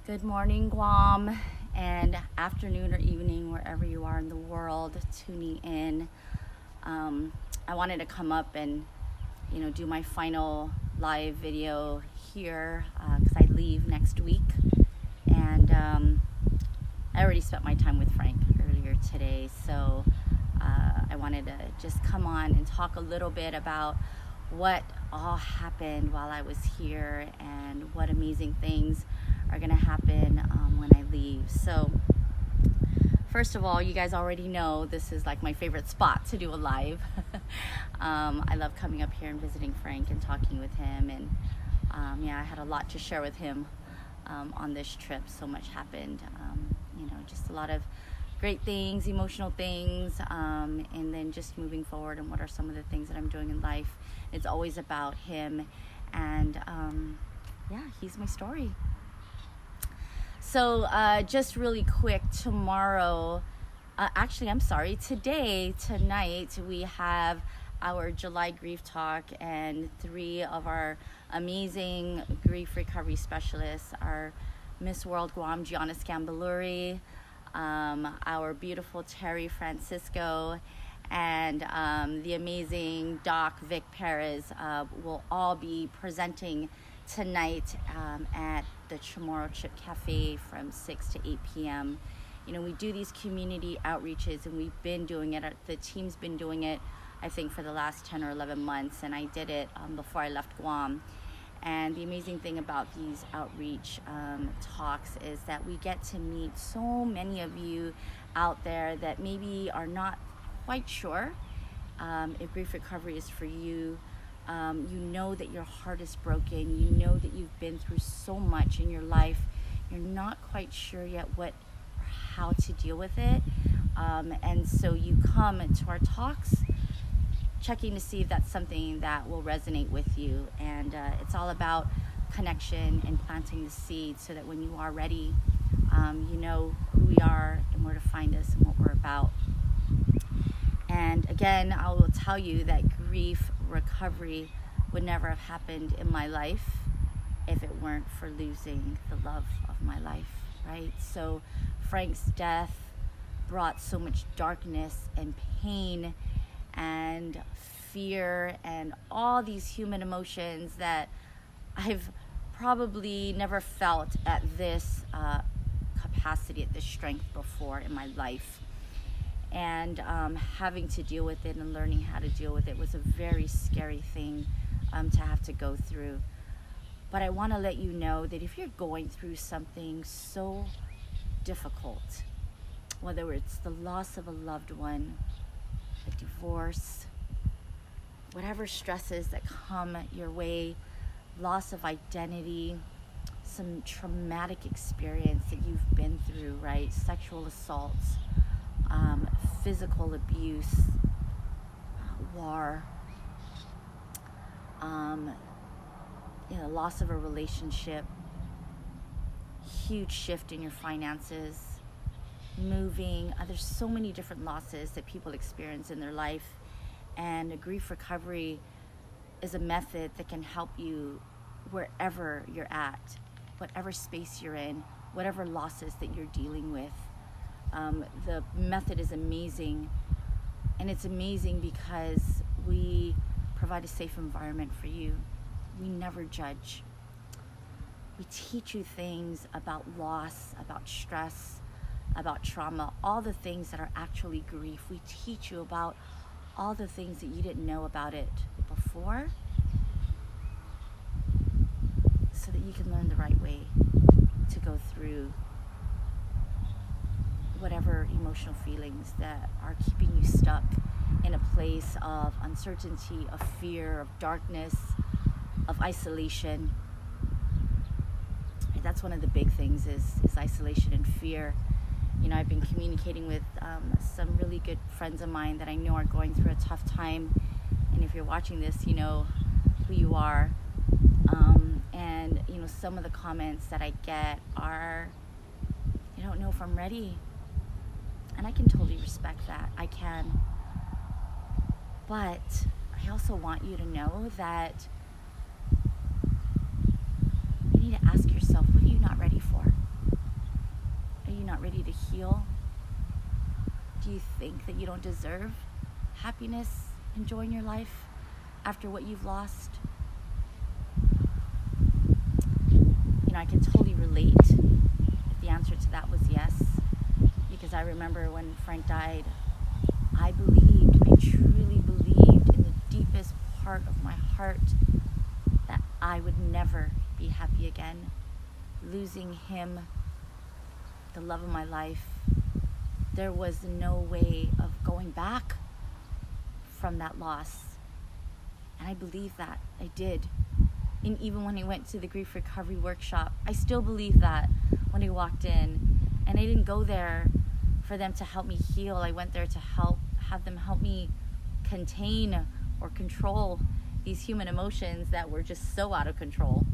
Good morning, Guam, and afternoon or evening, wherever you are in the world, tuning in. I wanted to come up and, do my final live video here because I leave next week. And I already spent my time with Frank earlier today, so I wanted to just come on and talk a little bit about what all happened while I was here and what amazing things are going to happen when I leave. So first of all, you guys already know this is like my favorite spot to do a live. I love coming up here and visiting Frank and talking with him, and I had a lot to share with him on this trip. So much happened, just a lot of great things, emotional things, and then just moving forward and what are some of the things that I'm doing in life. It's always about him, and he's my story. So just really quick, tonight we have our July Grief Talk, and 3 of our amazing grief recovery specialists are Miss World Guam, Gianna Scambaluri, our beautiful Terry Francisco, and the amazing Doc Vic Perez will all be presenting tonight at the Chamorro Chip Cafe from 6 to 8 p.m. We do these community outreaches, and we've been doing it. The team's been doing it, I think, for the last 10 or 11 months, and I did it before I left Guam. And the amazing thing about these outreach talks is that we get to meet so many of you out there that maybe are not quite sure if grief recovery is for you. You know that your heart is broken. You know that you've been through so much in your life. You're not quite sure yet how to deal with it. And so you come to our talks checking to see if that's something that will resonate with you. And it's all about connection and planting the seed so that when you are ready, you know who we are and where to find us and what we're about. And again, I will tell you that grief recovery would never have happened in my life if it weren't for losing the love of my life, right? So Frank's death brought so much darkness and pain and fear and all these human emotions that I've probably never felt at this capacity, at this strength before in my life. And having to deal with it and learning how to deal with it was a very scary thing to have to go through. But I want to let you know that if you're going through something so difficult, whether it's the loss of a loved one, a divorce, whatever stresses that come your way, loss of identity, some traumatic experience that you've been through, right? Sexual assaults, physical abuse, war, loss of a relationship, huge shift in your finances, moving. There's so many different losses that people experience in their life, and grief recovery is a method that can help you wherever you're at, whatever space you're in, whatever losses that you're dealing with. The method is amazing, and it's amazing because we provide a safe environment for you. We never judge. We teach you things about loss, about stress, about trauma, all the things that are actually grief. We teach you about all the things that you didn't know about it before, so that you can learn the right way to go through whatever emotional feelings that are keeping you stuck in a place of uncertainty, of fear, of darkness, of isolation. And that's one of the big things is isolation and fear. I've been communicating with some really good friends of mine that I know are going through a tough time. And if you're watching this, you know who you are. And some of the comments that I get are, I don't know if I'm ready. And I can totally respect that. I can. But I also want you to know that you need to ask yourself, what are you not ready for? not ready to heal? Do you think that you don't deserve happiness, enjoying your life after what you've lost? You know, I can totally relate if the answer to that was yes, because I remember when Frank died, I truly believed in the deepest part of my heart that I would never be happy again. Losing him, the love of my life, there was no way of going back from that loss. And I believe that. I did. And even when I went to the grief recovery workshop, I still believe that when I walked in. And I didn't go there for them to help me heal. I went there to have them help me contain or control these human emotions that were just so out of control.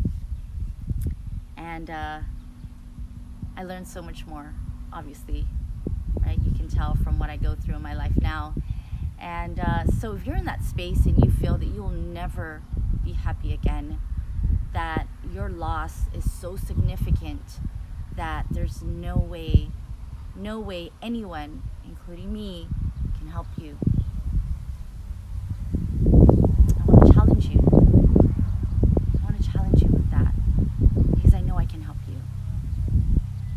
And I learned so much more, obviously, right? You can tell from what I go through in my life now. And so if you're in that space and you feel that you will never be happy again, that your loss is so significant that there's no way anyone, including me, can help you, I want to challenge you. I want to challenge you with that, because I know I can help you.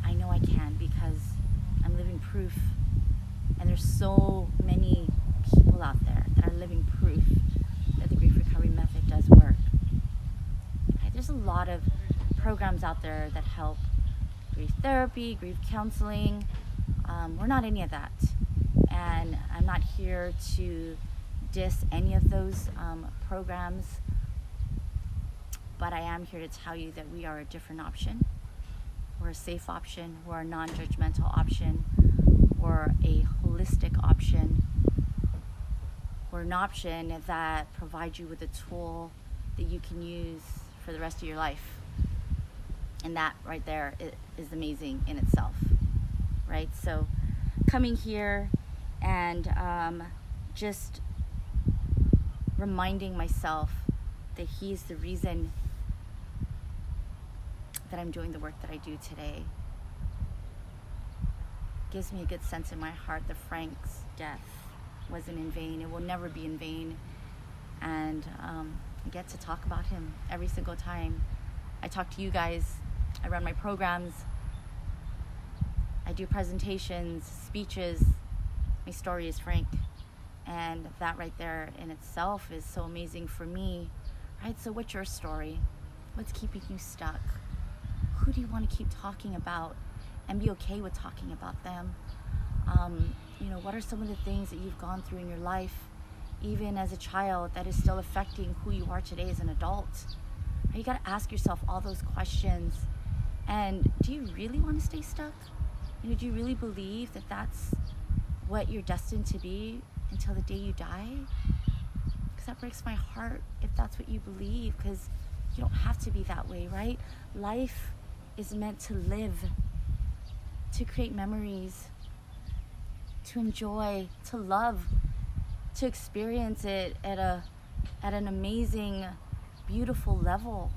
I know I can, because I'm living proof. And there's so many people out there that are living proof that the grief recovery method does work. Right? There's a lot of programs out there that help: grief therapy, grief counseling. We're not any of that. And I'm not here to diss any of those programs, but I am here to tell you that we are a different option. We're a safe option. We're a non-judgmental option. We're a holistic option. We're an option that provides you with a tool that you can use for the rest of your life. And that right there is amazing in itself, right? So coming here and just reminding myself that he's the reason that I'm doing the work that I do today gives me a good sense in my heart that Frank's death wasn't in vain. It will never be in vain. And I get to talk about him every single time I talk to you guys. I run my programs. I do presentations, speeches. My story is Frank. And that right there in itself is so amazing for me, right? So what's your story? What's keeping you stuck? Who do you want to keep talking about and be okay with talking about them? What are some of the things that you've gone through in your life, even as a child, that is still affecting who you are today as an adult? You got to ask yourself all those questions. And do you really want to stay stuck? Do you really believe that that's what you're destined to be until the day you die? Because that breaks my heart if that's what you believe, because you don't have to be that way, right? Life is meant to live, to create memories, to enjoy, to love, to experience it at an amazing, beautiful level,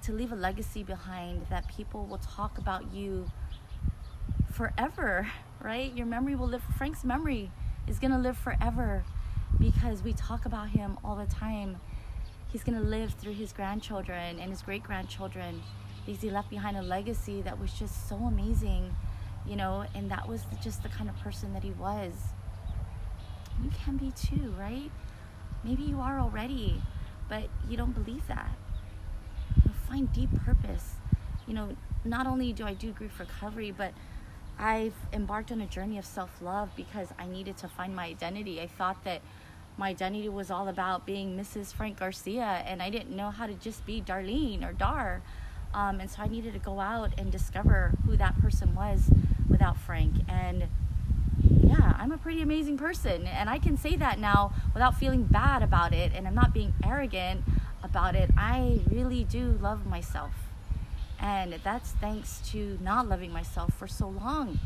to leave a legacy behind that people will talk about you forever, right? Your memory will live. Frank's memory is going to live forever because we talk about him all the time. He's going to live through his grandchildren and his great-grandchildren, because he left behind a legacy that was just so amazing, and that was just the kind of person that he was. You can be too, right? Maybe you are already, but you don't believe that. Find deep purpose. Not only do I do grief recovery, but I've embarked on a journey of self-love because I needed to find my identity. I thought that my identity was all about being Mrs. Frank Garcia, and I didn't know how to just be Darlene or Dar. And so I needed to go out and discover who that person was without Frank. And yeah, I'm a pretty amazing person, and I can say that now without feeling bad about it, and I'm not being arrogant about it. I really do love myself, and that's thanks to not loving myself for so long.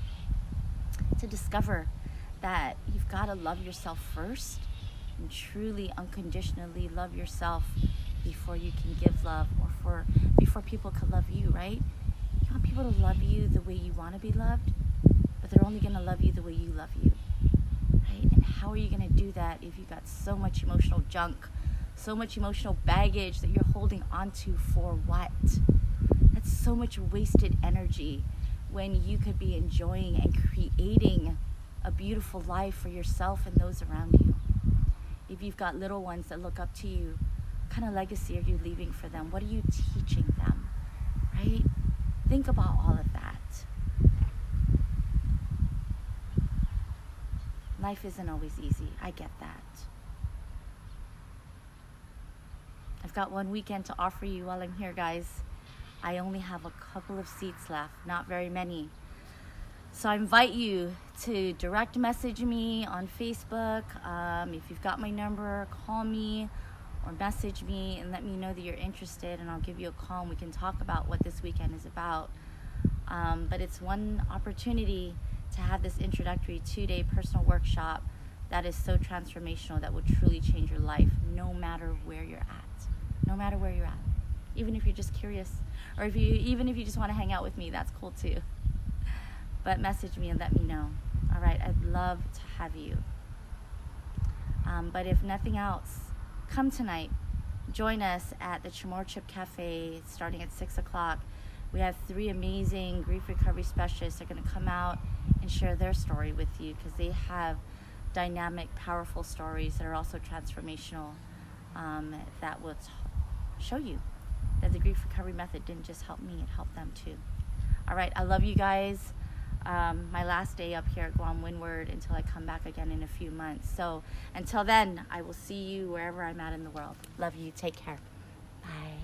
To discover that you've got to love yourself first and truly unconditionally love yourself before you can give love, or before people can love you, right? You you want people to love you the way you want to be loved, but they're only going to love you the way you love you, right? And how are you going to do that if you got so much emotional junk, so much emotional baggage that you're holding onto for what? That's so much wasted energy when you could be enjoying and creating a beautiful life for yourself and those around you. If you've got little ones that look up to you, what kind of legacy are you leaving for them? What are you teaching them, right? Think about all of that. Life isn't always easy. I get that. I've got one weekend to offer you while I'm here, guys. I only have a couple of seats left, not very many. So I invite you to direct message me on Facebook. If you've got my number, call me or message me and let me know that you're interested, and I'll give you a call and we can talk about what this weekend is about. But it's one opportunity to have this introductory 2-day personal workshop that is so transformational, that will truly change your life no matter where you're at. No matter where you're at. Even if you're just curious, or even if you just want to hang out with me, that's cool too. But message me and let me know. All right, I'd love to have you. But if nothing else, come tonight. Join us at the Chamorro Chip Cafe starting at 6 o'clock. We have 3 amazing grief recovery specialists that are going to come out and share their story with you, because they have dynamic, powerful stories that are also transformational, that will show you that the grief recovery method didn't just help me, it helped them too. All right, I love you guys. My last day up here at Guam Windward until I come back again in a few months. So until then, I will see you wherever I'm at in the world. Love you. Take care. Bye.